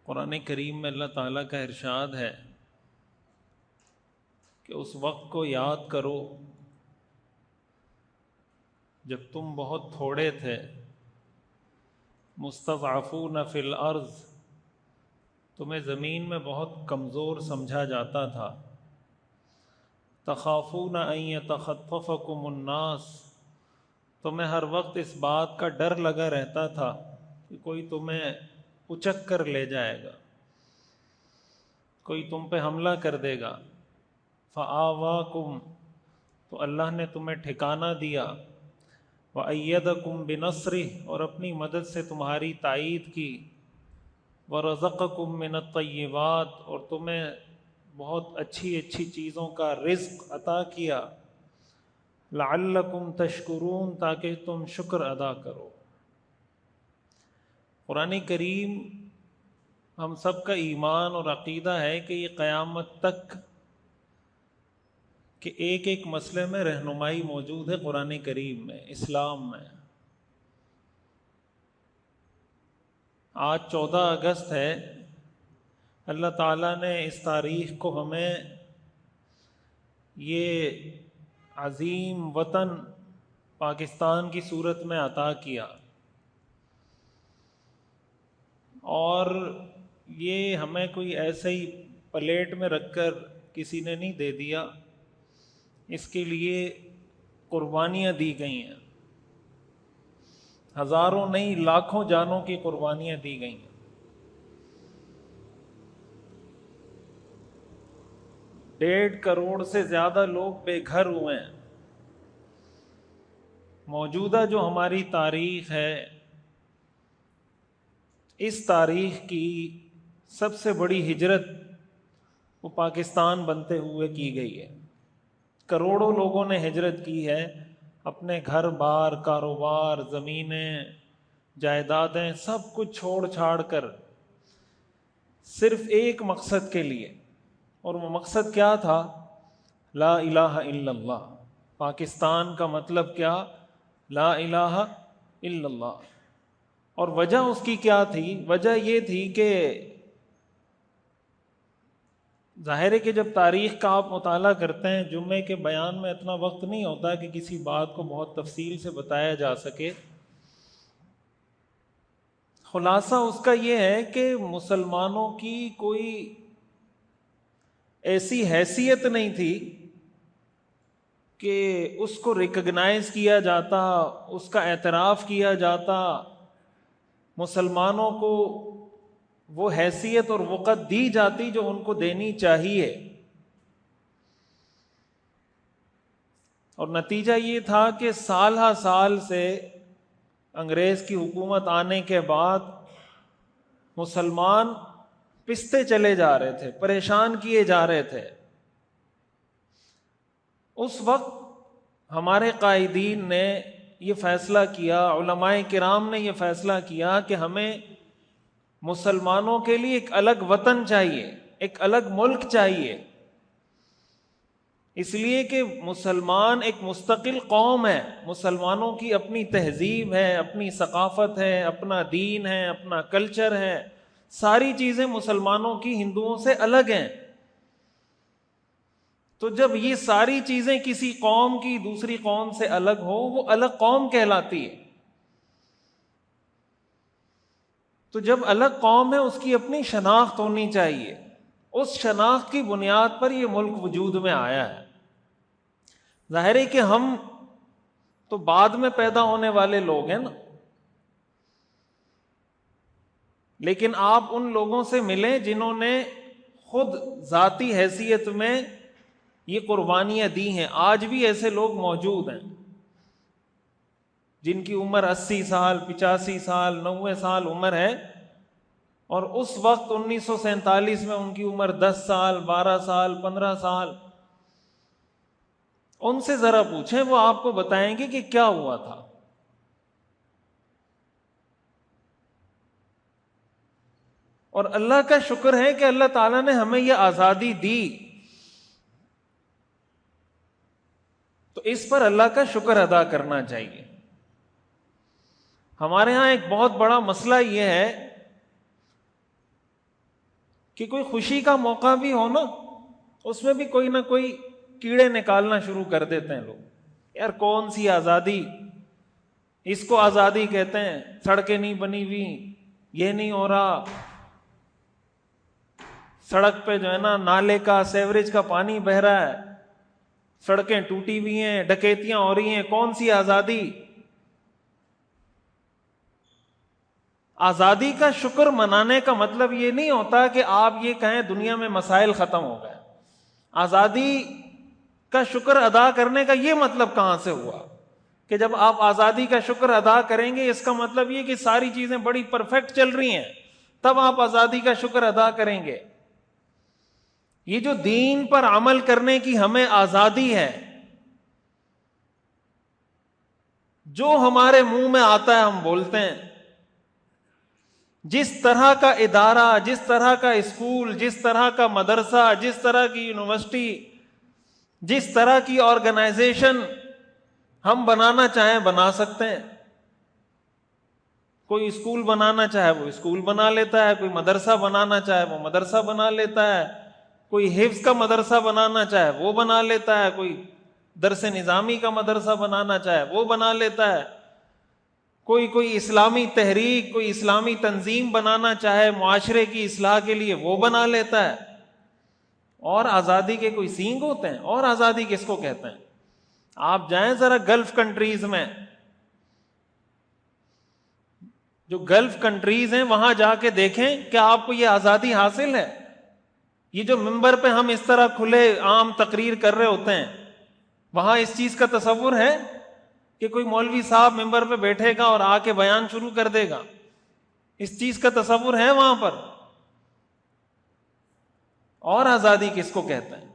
قرآن کریم میں اللہ تعالیٰ کا ارشاد ہے کہ اس وقت کو یاد کرو جب تم بہت تھوڑے تھے، مستضعفون فی الارض، تمہیں زمین میں بہت کمزور سمجھا جاتا تھا، تخافون ان یتخطفکم الناس، تمہیں ہر وقت اس بات کا ڈر لگا رہتا تھا کہ کوئی تمہیں اچک کر لے جائے گا، کوئی تم پہ حملہ کر دے گا، فآواکم، تو اللہ نے تمہیں ٹھکانہ دیا، وَأَيَّدَكُمْ بِنَصْرِهِ، اور اپنی مدد سے تمہاری تائید کی، وَرَزَقَكُمْ مِنَ الطَّيِّبَاتِ، اور تمہیں بہت اچھی اچھی چیزوں کا رزق عطا کیا، لَعَلَّكُمْ تَشْكُرُونَ، تاکہ تم شکر ادا کرو۔ قرآن کریم ہم سب کا ایمان اور عقیدہ ہے کہ یہ قیامت تک کہ ایک ایک مسئلے میں رہنمائی موجود ہے قرآن کریم میں، اسلام میں۔ آج 14 اگست ہے، اللہ تعالیٰ نے اس تاریخ کو ہمیں یہ عظیم وطن پاکستان کی صورت میں عطا کیا، اور یہ ہمیں کوئی ایسے ہی پلیٹ میں رکھ کر کسی نے نہیں دے دیا، اس کے لیے قربانیاں دی گئی ہیں، ہزاروں نہیں لاکھوں جانوں کی قربانیاں دی گئی ہیں۔ 1.5 کروڑ سے زیادہ لوگ بے گھر ہوئے ہیں۔ موجودہ جو ہماری تاریخ ہے، اس تاریخ کی سب سے بڑی ہجرت وہ پاکستان بنتے ہوئے کی گئی ہے۔ کروڑوں لوگوں نے ہجرت کی ہے، اپنے گھر بار، کاروبار، زمینیں، جائیدادیں، سب کچھ چھوڑ چھاڑ کر صرف ایک مقصد کے لیے، اور وہ مقصد کیا تھا؟ لا الہ الا اللہ۔ پاکستان کا مطلب کیا؟ لا الہ الا اللہ۔ اور وجہ اس کی کیا تھی؟ وجہ یہ تھی کہ ظاہر ہے کہ جب تاریخ کا آپ مطالعہ کرتے ہیں، جمعے کے بیان میں اتنا وقت نہیں ہوتا کہ کسی بات کو بہت تفصیل سے بتایا جا سکے۔ خلاصہ اس کا یہ ہے کہ مسلمانوں کی کوئی ایسی حیثیت نہیں تھی کہ اس کو ریکگنائز کیا جاتا، اس کا اعتراف کیا جاتا، مسلمانوں کو وہ حیثیت اور وقت دی جاتی جو ان کو دینی چاہیے۔ اور نتیجہ یہ تھا کہ سال ہا سال سے انگریز کی حکومت آنے کے بعد مسلمان پستے چلے جا رہے تھے، پریشان کیے جا رہے تھے۔ اس وقت ہمارے قائدین نے یہ فیصلہ کیا، علماء کرام نے یہ فیصلہ کیا کہ ہمیں مسلمانوں کے لیے ایک الگ وطن چاہیے، ایک الگ ملک چاہیے، اس لیے کہ مسلمان ایک مستقل قوم ہے، مسلمانوں کی اپنی تہذیب ہے، اپنی ثقافت ہے، اپنا دین ہے، اپنا کلچر ہے، ساری چیزیں مسلمانوں کی ہندوؤں سے الگ ہیں۔ تو جب یہ ساری چیزیں کسی قوم کی دوسری قوم سے الگ ہو، وہ الگ قوم کہلاتی ہے۔ تو جب الگ قوم ہے، اس کی اپنی شناخت ہونی چاہیے، اس شناخت کی بنیاد پر یہ ملک وجود میں آیا ہے۔ ظاہر ہے کہ ہم تو بعد میں پیدا ہونے والے لوگ ہیں نا، لیکن آپ ان لوگوں سے ملیں جنہوں نے خود ذاتی حیثیت میں یہ قربانیاں دی ہیں۔ آج بھی ایسے لوگ موجود ہیں جن کی عمر 80 سال، 85 سال، 90 سال عمر ہے، اور اس وقت 1947 میں ان کی عمر 10 سال، 12 سال، 15 سال۔ ان سے ذرا پوچھیں، وہ آپ کو بتائیں گے کہ کیا ہوا تھا۔ اور اللہ کا شکر ہے کہ اللہ تعالیٰ نے ہمیں یہ آزادی دی، تو اس پر اللہ کا شکر ادا کرنا چاہیے۔ ہمارے ہاں ایک بہت بڑا مسئلہ یہ ہے کہ کوئی خوشی کا موقع بھی ہو نا، اس میں بھی کوئی نہ کوئی کیڑے نکالنا شروع کر دیتے ہیں لوگ. یار کون سی آزادی، اس کو آزادی کہتے ہیں، سڑکیں نہیں بنی ہوئی، یہ نہیں ہو رہا، سڑک پہ جو ہے نا نالے کا سیوریج کا پانی بہ رہا ہے، سڑکیں ٹوٹی ہوئی ہیں، ڈکیتیاں ہو رہی ہیں، کون سی آزادی؟ آزادی کا شکر منانے کا مطلب یہ نہیں ہوتا کہ آپ یہ کہیں دنیا میں مسائل ختم ہو گئے. آزادی کا شکر ادا کرنے کا یہ مطلب کہاں سے ہوا کہ جب آپ آزادی کا شکر ادا کریں گے، اس کا مطلب یہ کہ ساری چیزیں بڑی پرفیکٹ چل رہی ہیں، تب آپ آزادی کا شکر ادا کریں گے. یہ جو دین پر عمل کرنے کی ہمیں آزادی ہے، جو ہمارے منہ میں آتا ہے ہم بولتے ہیں. جس طرح کا ادارہ، جس طرح کا اسکول، جس طرح کا مدرسہ، جس طرح کی یونیورسٹی، جس طرح کی آرگنائزیشن ہم بنانا چاہیں بنا سکتے ہیں. کوئی اسکول بنانا چاہے وہ اسکول بنا لیتا ہے، کوئی مدرسہ بنانا چاہے وہ مدرسہ بنا لیتا ہے، کوئی حفظ کا مدرسہ بنانا چاہے وہ بنا لیتا ہے، کوئی درس نظامی کا مدرسہ بنانا چاہے وہ بنا لیتا ہے، کوئی اسلامی تحریک، کوئی اسلامی تنظیم بنانا چاہے معاشرے کی اصلاح کے لیے وہ بنا لیتا ہے. اور آزادی کے کوئی سینگ ہوتے ہیں؟ اور آزادی کس کو کہتے ہیں؟ آپ جائیں ذرا گلف کنٹریز میں، جو گلف کنٹریز ہیں وہاں جا کے دیکھیں کیا آپ کو یہ آزادی حاصل ہے؟ یہ جو ممبر پہ ہم اس طرح کھلے عام تقریر کر رہے ہوتے ہیں، وہاں اس چیز کا تصور ہے کہ کوئی مولوی صاحب ممبر پہ بیٹھے گا اور آ کے بیان شروع کر دے گا؟ اس چیز کا تصور ہے وہاں پر؟ اور آزادی کس کو کہتے ہیں؟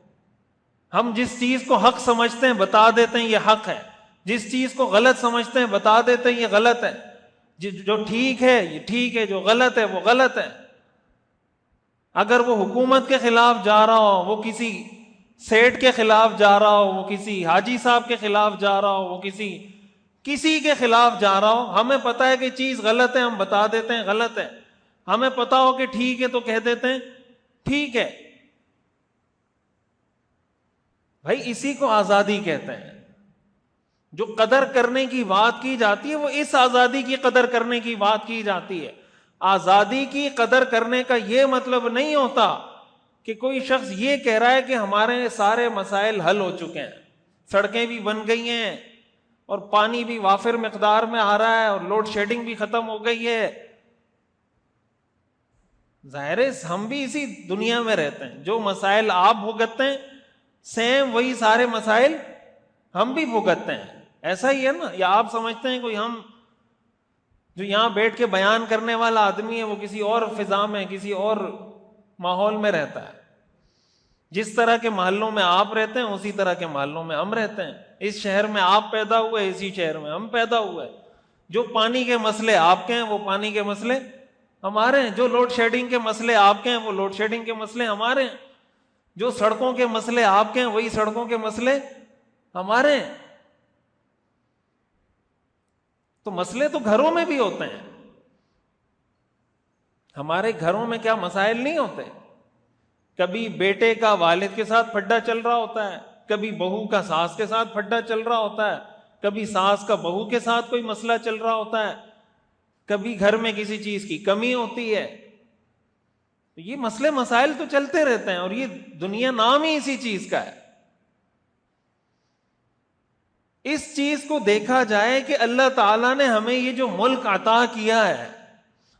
ہم جس چیز کو حق سمجھتے ہیں بتا دیتے ہیں یہ حق ہے، جس چیز کو غلط سمجھتے ہیں بتا دیتے ہیں یہ غلط ہے. جو ٹھیک ہے یہ ٹھیک ہے، جو غلط ہے وہ غلط ہے. اگر وہ حکومت کے خلاف جا رہا ہو، وہ کسی سیٹ کے خلاف جا رہا ہو، وہ کسی حاجی صاحب کے خلاف جا رہا ہو، وہ کسی کے خلاف جا رہا ہو، ہمیں پتا ہے کہ چیز غلط ہے، ہم بتا دیتے ہیں غلط ہے. ہمیں پتا ہو کہ ٹھیک ہے تو کہہ دیتے ہیں ٹھیک ہے. بھائی اسی کو آزادی کہتے ہیں. جو قدر کرنے کی بات کی جاتی ہے وہ اس آزادی کی قدر کرنے کی بات کی جاتی ہے. آزادی کی قدر کرنے کا یہ مطلب نہیں ہوتا کہ کوئی شخص یہ کہہ رہا ہے کہ ہمارے سارے مسائل حل ہو چکے ہیں، سڑکیں بھی بن گئی ہیں اور پانی بھی وافر مقدار میں آ رہا ہے اور لوڈ شیڈنگ بھی ختم ہو گئی ہے. ظاہر ہے ہم بھی اسی دنیا میں رہتے ہیں، جو مسائل آپ بھگتتے ہیں سیم وہی سارے مسائل ہم بھی بھگتتے ہیں. ایسا ہی ہے نا؟ یا آپ سمجھتے ہیں کوئی ہم جو یہاں بیٹھ کے بیان کرنے والا آدمی ہے وہ کسی اور فضا میں، کسی اور ماحول میں رہتا ہے؟ جس طرح کے محلوں میں آپ رہتے ہیں اسی طرح کے محلوں میں ہم رہتے ہیں. اس شہر میں آپ پیدا ہوئے، اسی شہر میں ہم پیدا ہوئے. جو پانی کے مسئلے آپ کے ہیں وہ پانی کے مسئلے ہمارے ہیں، جو لوڈ شیڈنگ کے مسئلے آپ کے ہیں وہ لوڈ شیڈنگ کے مسئلے ہمارے ہیں، جو سڑکوں کے مسئلے آپ کے ہیں وہی سڑکوں کے مسئلے ہمارے ہیں. تو مسئلے تو گھروں میں بھی ہوتے ہیں. ہمارے گھروں میں کیا مسائل نہیں ہوتے؟ کبھی بیٹے کا والد کے ساتھ پھڈا چل رہا ہوتا ہے، کبھی بہو کا ساس کے ساتھ پھڈا چل رہا ہوتا ہے، کبھی ساس کا بہو کے ساتھ کوئی مسئلہ چل رہا ہوتا ہے، کبھی گھر میں کسی چیز کی کمی ہوتی ہے. یہ مسئلے مسائل تو چلتے رہتے ہیں اور یہ دنیا نام ہی اسی چیز کا ہے. اس چیز کو دیکھا جائے کہ اللہ تعالیٰ نے ہمیں یہ جو ملک عطا کیا ہے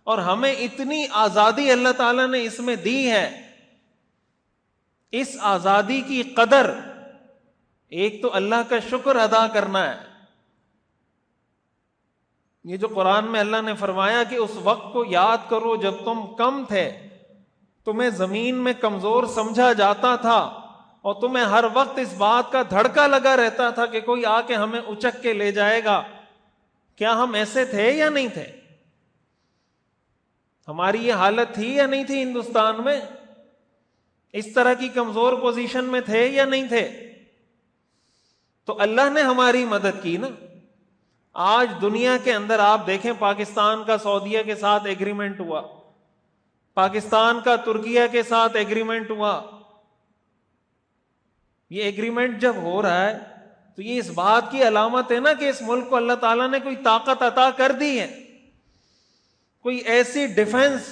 اور ہمیں اتنی آزادی اللہ تعالیٰ نے اس میں دی ہے، اس آزادی کی قدر ایک تو اللہ کا شکر ادا کرنا ہے. یہ جو قرآن میں اللہ نے فرمایا کہ اس وقت کو یاد کرو جب تم کم تھے، تمہیں زمین میں کمزور سمجھا جاتا تھا اور تمہیں ہر وقت اس بات کا دھڑکا لگا رہتا تھا کہ کوئی آ کے ہمیں اچک کے لے جائے گا. کیا ہم ایسے تھے یا نہیں تھے؟ ہماری یہ حالت تھی یا نہیں تھی؟ ہندوستان میں اس طرح کی کمزور پوزیشن میں تھے یا نہیں تھے؟ تو اللہ نے ہماری مدد کی نا. آج دنیا کے اندر آپ دیکھیں، پاکستان کا سعودیہ کے ساتھ ایگریمنٹ ہوا، پاکستان کا ترکیہ کے ساتھ ایگریمنٹ ہوا. یہ ایگریمنٹ جب ہو رہا ہے تو یہ اس بات کی علامت ہے نا کہ اس ملک کو اللہ تعالیٰ نے کوئی طاقت عطا کر دی ہے, کوئی ایسی ڈیفنس,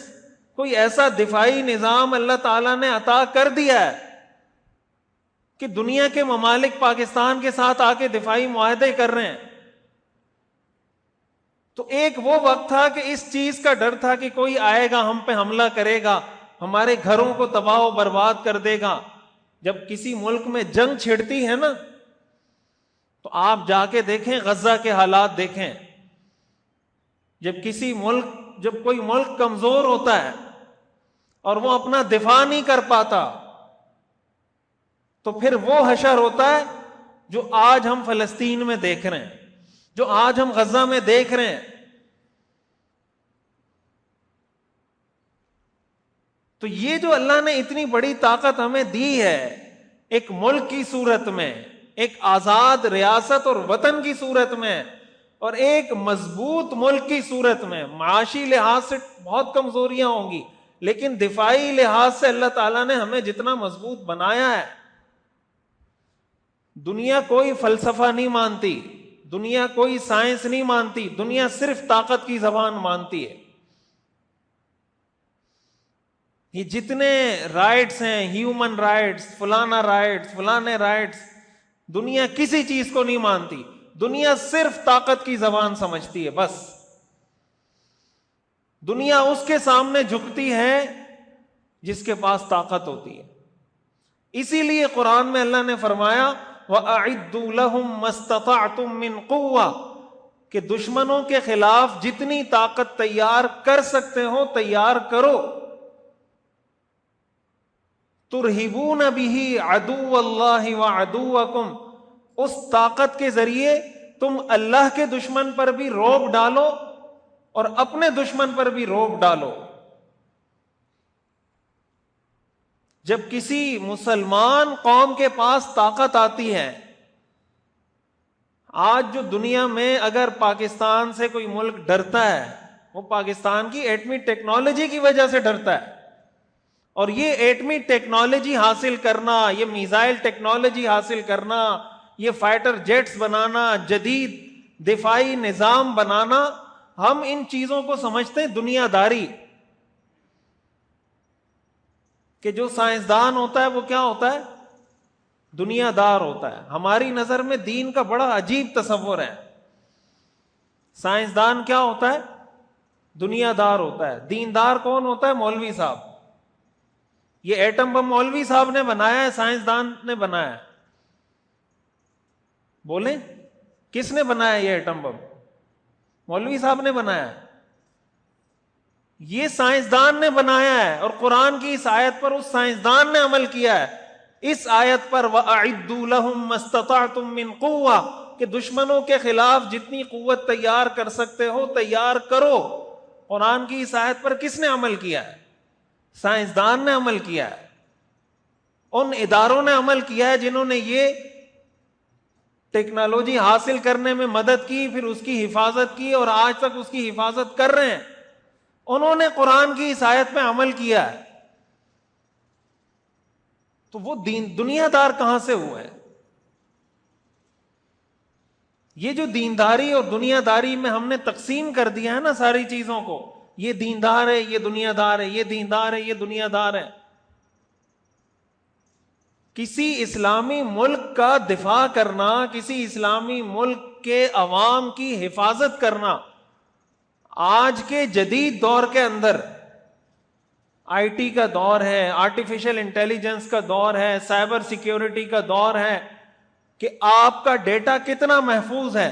کوئی ایسا دفاعی نظام اللہ تعالیٰ نے عطا کر دیا ہے کہ دنیا کے ممالک پاکستان کے ساتھ آ کے دفاعی معاہدے کر رہے ہیں. تو ایک وہ وقت تھا کہ اس چیز کا ڈر تھا کہ کوئی آئے گا, ہم پہ حملہ کرے گا, ہمارے گھروں کو تباہ و برباد کر دے گا. جب کسی ملک میں جنگ چھڑتی ہے نا تو آپ جا کے دیکھیں, غزہ کے حالات دیکھیں. جب کوئی ملک کمزور ہوتا ہے اور وہ اپنا دفاع نہیں کر پاتا تو پھر وہ حشر ہوتا ہے جو آج ہم فلسطین میں دیکھ رہے ہیں, جو آج ہم غزہ میں دیکھ رہے ہیں. تو یہ جو اللہ نے اتنی بڑی طاقت ہمیں دی ہے ایک ملک کی صورت میں, ایک آزاد ریاست اور وطن کی صورت میں, اور ایک مضبوط ملک کی صورت میں, معاشی لحاظ سے بہت کمزوریاں ہوں گی لیکن دفاعی لحاظ سے اللہ تعالیٰ نے ہمیں جتنا مضبوط بنایا ہے. دنیا کوئی فلسفہ نہیں مانتی, دنیا کوئی سائنس نہیں مانتی, دنیا صرف طاقت کی زبان مانتی ہے. یہ جتنے رائٹس ہیں, ہیومن رائٹس, فلانا رائٹس, فلانے رائٹس, دنیا کسی چیز کو نہیں مانتی. دنیا صرف طاقت کی زبان سمجھتی ہے بس. دنیا اس کے سامنے جھکتی ہے جس کے پاس طاقت ہوتی ہے. اسی لیے قرآن میں اللہ نے فرمایا وَأَعِدُّوا لَهُم مَّا اسْتَطَعْتُم مِّن قُوَّةٍ کہ دشمنوں کے خلاف جتنی طاقت تیار کر سکتے ہو تیار کرو. ترہبون بِهِ عَدُوَّ اللَّهِ وَعَدُوَّكُمْ اس طاقت کے ذریعے تم اللہ کے دشمن پر بھی رعب ڈالو اور اپنے دشمن پر بھی رعب ڈالو. جب کسی مسلمان قوم کے پاس طاقت آتی ہے, آج جو دنیا میں اگر پاکستان سے کوئی ملک ڈرتا ہے وہ پاکستان کی ایٹمی ٹیکنالوجی کی وجہ سے ڈرتا ہے. اور یہ ایٹمی ٹیکنالوجی حاصل کرنا, یہ میزائل ٹیکنالوجی حاصل کرنا, یہ فائٹر جیٹس بنانا, جدید دفاعی نظام بنانا, ہم ان چیزوں کو سمجھتے ہیں دنیا داری. کہ جو سائنسدان ہوتا ہے وہ کیا ہوتا ہے؟ دنیا دار ہوتا ہے. ہماری نظر میں دین کا بڑا عجیب تصور ہے. سائنسدان کیا ہوتا ہے؟ دنیا دار ہوتا ہے. دیندار کون ہوتا ہے؟ مولوی صاحب. یہ ایٹم بم مولوی صاحب نے بنایا ہے, سائنسدان نے بنایا ہے؟ بولیں کس نے بنایا یہ ایٹم بم؟ مولوی صاحب نے بنایا ہے. یہ سائنسدان نے بنایا ہے اور قرآن کی اس آیت پر اس سائنسدان نے عمل کیا ہے. اس آیت پر وَأَعِدُّوا لَهُم مَّا اسْتَطَعْتُم مِّن قُوَّةٍ کہ دشمنوں کے خلاف جتنی قوت تیار کر سکتے ہو تیار کرو. قرآن کی اس آیت پر کس نے عمل کیا ہے؟ سائنسدان نے عمل کیا ہے. ان اداروں نے عمل کیا ہے جنہوں نے یہ ٹیکنالوجی حاصل کرنے میں مدد کی, پھر اس کی حفاظت کی اور آج تک اس کی حفاظت کر رہے ہیں. انہوں نے قرآن کی اس آیت پہ عمل کیا ہے. تو وہ دنیا دار کہاں سے ہوئے؟ یہ جو دینداری اور دنیا داری میں ہم نے تقسیم کر دیا ہے نا ساری چیزوں کو, یہ دیندار ہے, یہ دنیا دار ہے, یہ دیندار ہے, یہ دنیا دار ہے. کسی اسلامی ملک کا دفاع کرنا, کسی اسلامی ملک کے عوام کی حفاظت کرنا آج کے جدید دور کے اندر, آئی ٹی کا دور ہے, آرٹیفیشل انٹیلیجنس کا دور ہے, سائبر سیکیورٹی کا دور ہے, کہ آپ کا ڈیٹا کتنا محفوظ ہے,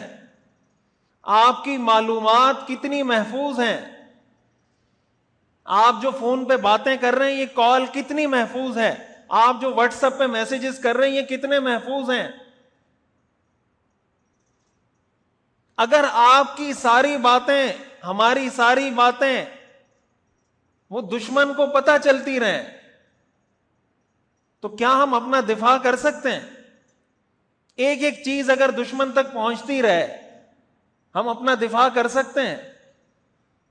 آپ کی معلومات کتنی محفوظ ہیں, آپ جو فون پہ باتیں کر رہے ہیں یہ کال کتنی محفوظ ہے, آپ جو واٹس ایپ پہ میسیجز کر رہے ہیں یہ کتنے محفوظ ہیں. اگر آپ کی ساری باتیں, ہماری ساری باتیں وہ دشمن کو پتہ چلتی رہیں تو کیا ہم اپنا دفاع کر سکتے ہیں؟ ایک ایک چیز اگر دشمن تک پہنچتی رہے ہم اپنا دفاع کر سکتے ہیں؟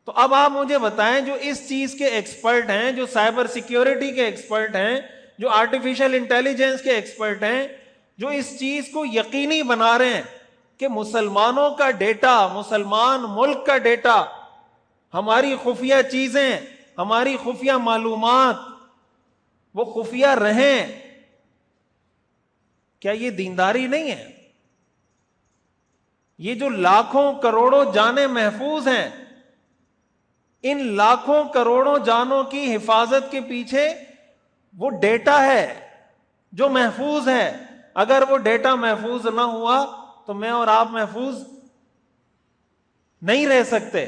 تو اب آپ مجھے بتائیں جو اس چیز کے ایکسپرٹ ہیں، جو سائبر سیکیورٹی کے ایکسپرٹ ہیں، جو آرٹیفیشل انٹیلیجنس کے ایکسپرٹ ہیں، جو اس چیز کو یقینی بنا رہے ہیں کہ مسلمانوں کا ڈیٹا، مسلمان ملک کا ڈیٹا، ہماری خفیہ چیزیں، ہماری خفیہ معلومات وہ خفیہ رہیں، کیا یہ دینداری نہیں ہے؟ یہ جو لاکھوں کروڑوں جانیں محفوظ ہیں، ان لاکھوں کروڑوں جانوں کی حفاظت کے پیچھے وہ ڈیٹا ہے جو محفوظ ہے. اگر وہ ڈیٹا محفوظ نہ ہوا تو میں اور آپ محفوظ نہیں رہ سکتے.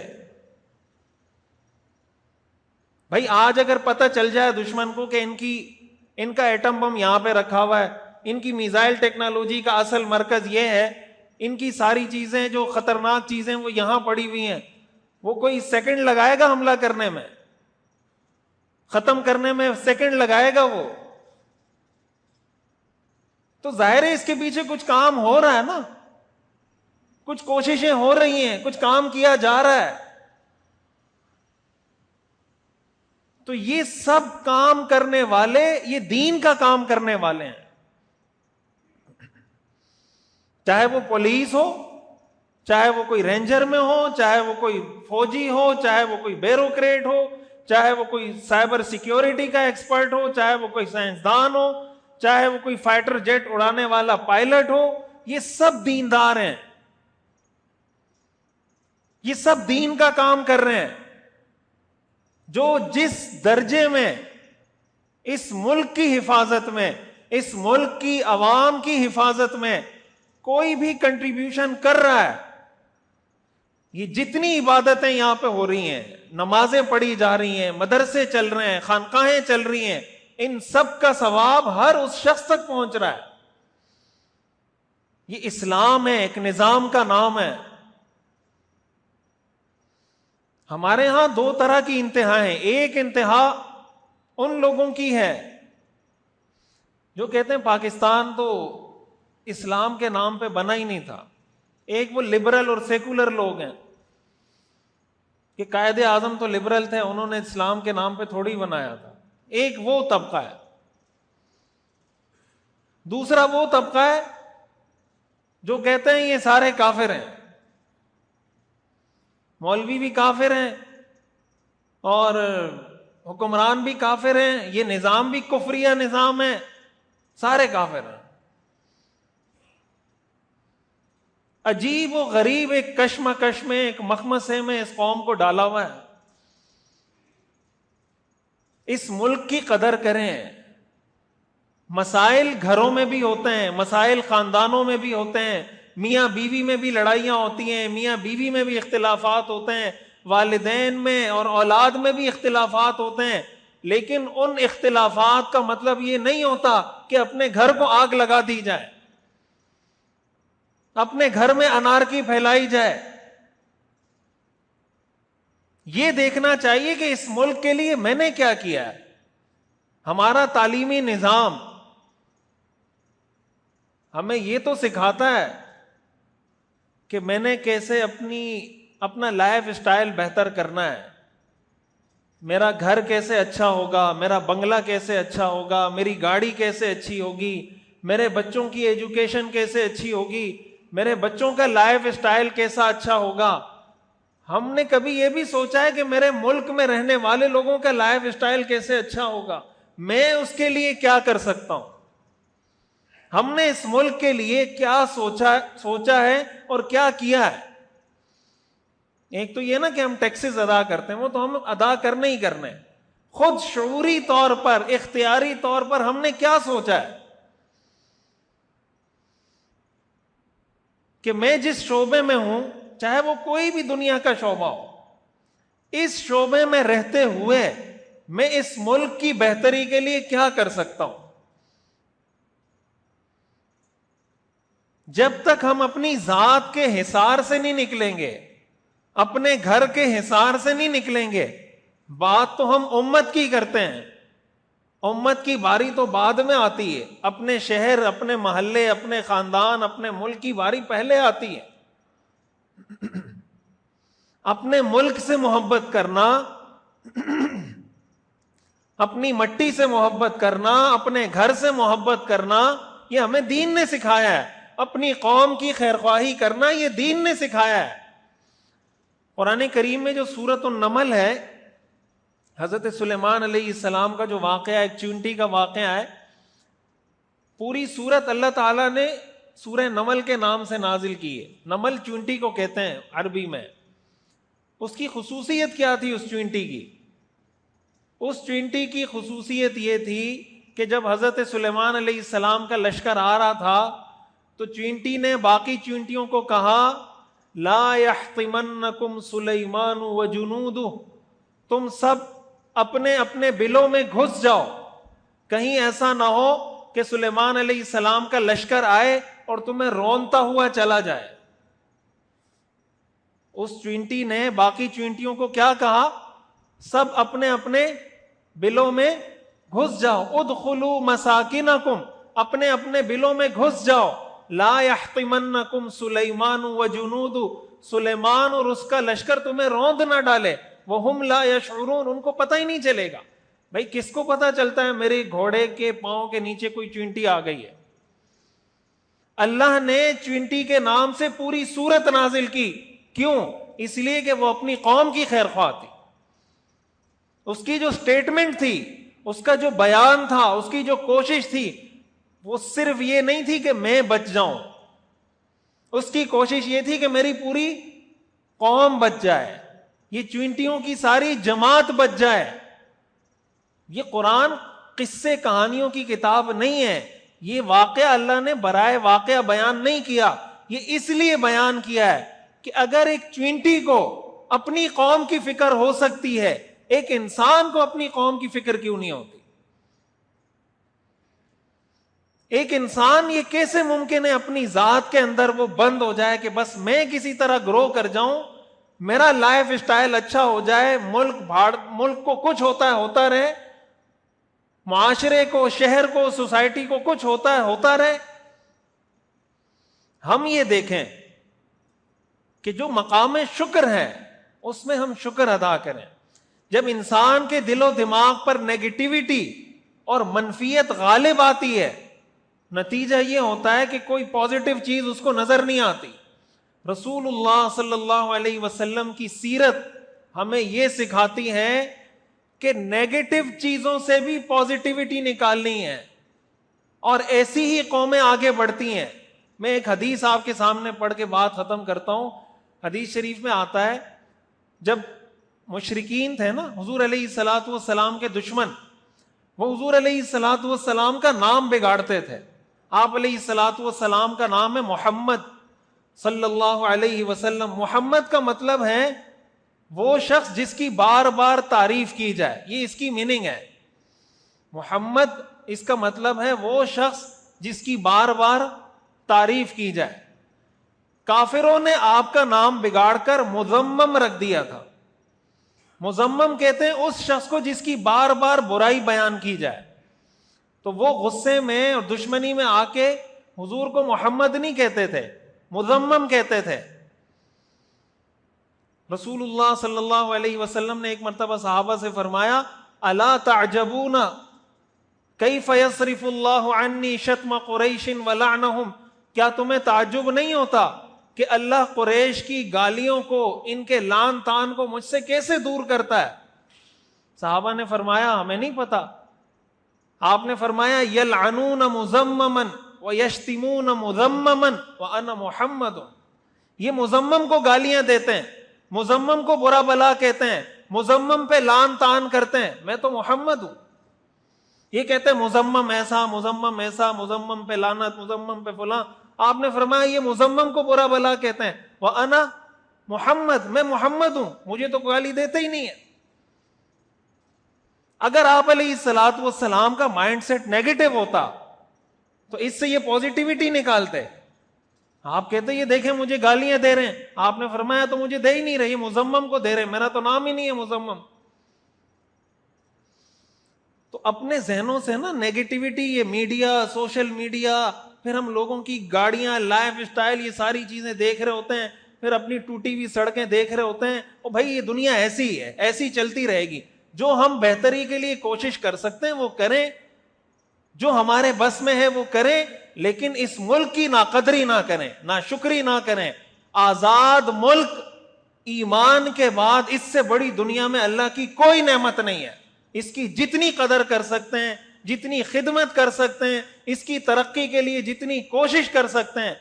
بھائی آج اگر پتہ چل جائے دشمن کو کہ ان کا ایٹم بم یہاں پہ رکھا ہوا ہے، ان کی میزائل ٹیکنالوجی کا اصل مرکز یہ ہے، ان کی ساری چیزیں جو خطرناک چیزیں وہ یہاں پڑی ہوئی ہیں، وہ کوئی سیکنڈ لگائے گا حملہ کرنے میں؟ ختم کرنے میں سیکنڈ لگائے گا وہ؟ تو ظاہر ہے اس کے پیچھے کچھ کام ہو رہا ہے نا، کچھ کوششیں ہو رہی ہیں، کچھ کام کیا جا رہا ہے. تو یہ سب کام کرنے والے یہ دین کا کام کرنے والے ہیں، چاہے وہ پولیس ہو، چاہے وہ کوئی رینجر میں ہو، چاہے وہ کوئی فوجی ہو، چاہے وہ کوئی بیوروکریٹ ہو، چاہے وہ کوئی سائبر سیکیورٹی کا ایکسپرٹ ہو، چاہے وہ کوئی سائنسدان ہو، چاہے وہ کوئی فائٹر جیٹ اڑانے والا پائلٹ ہو، یہ سب دیندار ہیں، یہ سب دین کا کام کر رہے ہیں. جو جس درجے میں اس ملک کی حفاظت میں، اس ملک کی عوام کی حفاظت میں کوئی بھی کنٹریبیوشن کر رہا ہے، یہ جتنی عبادتیں یہاں پہ ہو رہی ہیں، نمازیں پڑھی جا رہی ہیں، مدرسے چل رہے ہیں، خانقاہیں چل رہی ہیں، ان سب کا ثواب ہر اس شخص تک پہنچ رہا ہے. یہ اسلام ہے، ایک نظام کا نام ہے. ہمارے ہاں دو طرح کی انتہا ہیں. ایک انتہا ان لوگوں کی ہے جو کہتے ہیں پاکستان تو اسلام کے نام پہ بنا ہی نہیں تھا. ایک وہ لبرل اور سیکولر لوگ ہیں کہ قائد اعظم تو لبرل تھے، انہوں نے اسلام کے نام پہ تھوڑی بنایا تھا. ایک وہ طبقہ ہے. دوسرا وہ طبقہ ہے جو کہتے ہیں یہ سارے کافر ہیں، مولوی بھی کافر ہیں اور حکمران بھی کافر ہیں، یہ نظام بھی کفریہ نظام ہے، سارے کافر ہیں. عجیب و غریب ایک کشمکش میں، ایک مخمسے میں اس قوم کو ڈالا ہوا ہے. اس ملک کی قدر کریں. مسائل گھروں میں بھی ہوتے ہیں، مسائل خاندانوں میں بھی ہوتے ہیں، میاں بیوی میں بھی لڑائیاں ہوتی ہیں، میاں بیوی میں بھی اختلافات ہوتے ہیں، والدین میں اور اولاد میں بھی اختلافات ہوتے ہیں. لیکن ان اختلافات کا مطلب یہ نہیں ہوتا کہ اپنے گھر کو آگ لگا دی جائے، اپنے گھر میں انارکی پھیلائی جائے. یہ دیکھنا چاہیے کہ اس ملک کے لیے میں نے کیا کیا ہے. ہمارا تعلیمی نظام ہمیں یہ تو سکھاتا ہے کہ میں نے کیسے اپنا لائف اسٹائل بہتر کرنا ہے، میرا گھر کیسے اچھا ہوگا، میرا بنگلہ کیسے اچھا ہوگا، میری گاڑی کیسے اچھی ہوگی، میرے بچوں کی ایجوکیشن کیسے اچھی ہوگی، میرے بچوں کا لائف اسٹائل کیسا اچھا ہوگا. ہم نے کبھی یہ بھی سوچا ہے کہ میرے ملک میں رہنے والے لوگوں کا لائف اسٹائل کیسے اچھا ہوگا، میں اس کے لیے کیا کر سکتا ہوں؟ ہم نے اس ملک کے لیے کیا سوچا ہے اور کیا کیا ہے؟ ایک تو یہ نا کہ ہم ٹیکسز ادا کرتے ہیں، وہ تو ہم ادا کرنے ہی کرنے. خود شعوری طور پر، اختیاری طور پر ہم نے کیا سوچا ہے کہ میں جس شعبے میں ہوں، چاہے وہ کوئی بھی دنیا کا شعبہ ہو، اس شعبے میں رہتے ہوئے میں اس ملک کی بہتری کے لیے کیا کر سکتا ہوں؟ جب تک ہم اپنی ذات کے حصار سے نہیں نکلیں گے، اپنے گھر کے حصار سے نہیں نکلیں گے، بات تو ہم امت کی کرتے ہیں، امت کی باری تو بعد میں آتی ہے. اپنے شہر، اپنے محلے، اپنے خاندان، اپنے ملک کی باری پہلے آتی ہے. اپنے ملک سے محبت کرنا، اپنی مٹی سے محبت کرنا، اپنے گھر سے محبت کرنا، یہ ہمیں دین نے سکھایا ہے. اپنی قوم کی خیرخواہی کرنا یہ دین نے سکھایا ہے. قرآن کریم میں جو سورۃ النمل ہے، حضرت سلیمان علیہ السلام کا جو واقعہ، ایک چونٹی کا واقعہ ہے، پوری سورت اللہ تعالیٰ نے سورہ نمل کے نام سے نازل کی ہے. نمل چونٹی کو کہتے ہیں عربی میں. اس کی خصوصیت کیا تھی اس چونٹی کی؟ اس چونٹی کی خصوصیت یہ تھی کہ جب حضرت سلیمان علیہ السلام کا لشکر آ رہا تھا تو چونٹی نے باقی چونٹیوں کو کہا لا یحطمنکم سلیمان وجنودہ، تم سب اپنے اپنے بلوں میں گھس جاؤ، کہیں ایسا نہ ہو کہ سلیمان علیہ السلام کا لشکر آئے اور تمہیں رونتا ہوا چلا جائے. اس چونٹی نے باقی چونٹیوں کو کیا کہا؟ سب اپنے اپنے بلوں میں گھس جاؤ. ادخلوا مساکنکم، اپنے اپنے بلوں میں گھس جاؤ. لا یحطمنکم سلیمان وجنود، سلیمان اور اس کا لشکر تمہیں روند نہ ڈالے. وہم لا یشعرون، ان کو پتہ ہی نہیں چلے گا. بھائی کس کو پتہ چلتا ہے میرے گھوڑے کے پاؤں کے نیچے کوئی چونٹی آ گئی ہے؟ اللہ نے چونٹی کے نام سے پوری سورت نازل کی. کیوں؟ اس لیے کہ وہ اپنی قوم کی خیر خواہ تھی. اس کی جو سٹیٹمنٹ تھی، اس کا جو بیان تھا، اس کی جو کوشش تھی، وہ صرف یہ نہیں تھی کہ میں بچ جاؤں. اس کی کوشش یہ تھی کہ میری پوری قوم بچ جائے، یہ چونٹیوں کی ساری جماعت بچ جائے. یہ قرآن قصے کہانیوں کی کتاب نہیں ہے. یہ واقعہ اللہ نے برائے واقعہ بیان نہیں کیا. یہ اس لیے بیان کیا ہے کہ اگر ایک چونٹی کو اپنی قوم کی فکر ہو سکتی ہے، ایک انسان کو اپنی قوم کی فکر کیوں نہیں ہوتی؟ ایک انسان یہ کیسے ممکن ہے اپنی ذات کے اندر وہ بند ہو جائے کہ بس میں کسی طرح گرو کر جاؤں، میرا لائف اسٹائل اچھا ہو جائے، ملک کو کچھ ہوتا ہے ہوتا رہے، معاشرے کو، شہر کو، سوسائٹی کو کچھ ہوتا ہے ہوتا رہے. ہم یہ دیکھیں کہ جو مقام شکر ہے اس میں ہم شکر ادا کریں. جب انسان کے دل و دماغ پر نیگیٹیوٹی اور منفیت غالب آتی ہے، نتیجہ یہ ہوتا ہے کہ کوئی پازیٹو چیز اس کو نظر نہیں آتی. رسول اللہ صلی اللہ علیہ وسلم کی سیرت ہمیں یہ سکھاتی ہے کہ نیگیٹو چیزوں سے بھی پازیٹیوٹی نکالنی ہے، اور ایسی ہی قومیں آگے بڑھتی ہیں. میں ایک حدیث آپ کے سامنے پڑھ کے بات ختم کرتا ہوں. حدیث شریف میں آتا ہے جب مشرکین تھے نا، حضور علیہ الصلوۃ والسلام کے دشمن، وہ حضور علیہ الصلوۃ والسلام کا نام بگاڑتے تھے. آپ علیہ الصلوۃ والسلام کا نام ہے محمد صلی اللہ علیہ وسلم. محمد کا مطلب ہے وہ شخص جس کی بار بار تعریف کی جائے، یہ اس کی میننگ ہے. محمد اس کا مطلب ہے وہ شخص جس کی بار بار تعریف کی جائے. کافروں نے آپ کا نام بگاڑ کر مذمم رکھ دیا تھا. مذمم کہتے ہیں اس شخص کو جس کی بار بار برائی بیان کی جائے. تو وہ غصے میں اور دشمنی میں آ کے حضور کو محمد نہیں کہتے تھے، مذمم کہتے تھے. رسول اللہ صلی اللہ علیہ وسلم نے ایک مرتبہ صحابہ سے فرمایا الا تعجبون کیف یصرف اللہ عنی شتم قریش ولعنہم، کیا تمہیں تعجب نہیں ہوتا کہ اللہ قریش کی گالیوں کو، ان کے لعن طعن کو مجھ سے کیسے دور کرتا ہے؟ صحابہ نے فرمایا ہمیں نہیں پتا. آپ نے فرمایا یلعنون مذمما ویشتمون مذمما وانا محمد. یہ مذمم کو گالیاں دیتے ہیں، مذمم کو برا بلا کہتے ہیں، مذمم پہ لعن طعن کرتے ہیں، میں تو محمد ہوں. یہ کہتے ہیں مذمم ایسا، مذمم ایسا، مذمم پہ لعنت، مذمم پہ فلاں. آپ نے فرمایا یہ مذمم کو برا بلا کہتے ہیں، وَأَنَا محمد، میں محمد ہوں، مجھے تو گالی دیتے ہی نہیں ہے. اگر آپ علیہ الصلوۃ والسلام کا مائنڈ سیٹ نیگیٹو ہوتا تو اس سے یہ پازیٹیوٹی نکالتے. آپ کہتے یہ دیکھیں مجھے گالیاں دے رہے ہیں، آپ نے فرمایا تو مجھے دے ہی نہیں رہے، مذمم کو دے رہے ہیں، میرا تو نام ہی نہیں ہے مذمم. تو اپنے ذہنوں سے نا نیگیٹیوٹی، یہ میڈیا، سوشل میڈیا، پھر ہم لوگوں کی گاڑیاں، لائف اسٹائل، یہ ساری چیزیں دیکھ رہے ہوتے ہیں، پھر اپنی ٹوٹی ہوئی سڑکیں دیکھ رہے ہوتے ہیں. او بھائی یہ دنیا ایسی ہے, ایسی چلتی رہے گی. جو ہم بہتری کے لیے کوشش کر سکتے ہیں وہ کریں, جو ہمارے بس میں ہے وہ کریں, لیکن اس ملک کی ناقدری نہ کریں, ناشکری نہ کریں. آزاد ملک, ایمان کے بعد اس سے بڑی دنیا میں اللہ کی کوئی نعمت نہیں ہے. اس کی جتنی قدر کر سکتے ہیں, جتنی خدمت کر سکتے ہیں, اس کی ترقی کے لیے جتنی کوشش کر سکتے ہیں,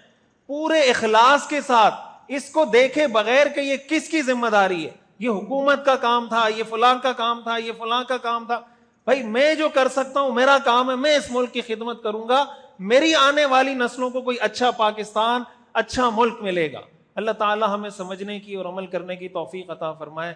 پورے اخلاص کے ساتھ اس کو دیکھے بغیر کہ یہ کس کی ذمہ داری ہے, یہ حکومت کا کام تھا, یہ فلاں کا کام تھا, یہ فلاں کا کام تھا. بھائی میں جو کر سکتا ہوں میرا کام ہے, میں اس ملک کی خدمت کروں گا, میری آنے والی نسلوں کو کوئی اچھا پاکستان, اچھا ملک ملے گا. اللہ تعالی ہمیں سمجھنے کی اور عمل کرنے کی توفیق عطا فرمائے.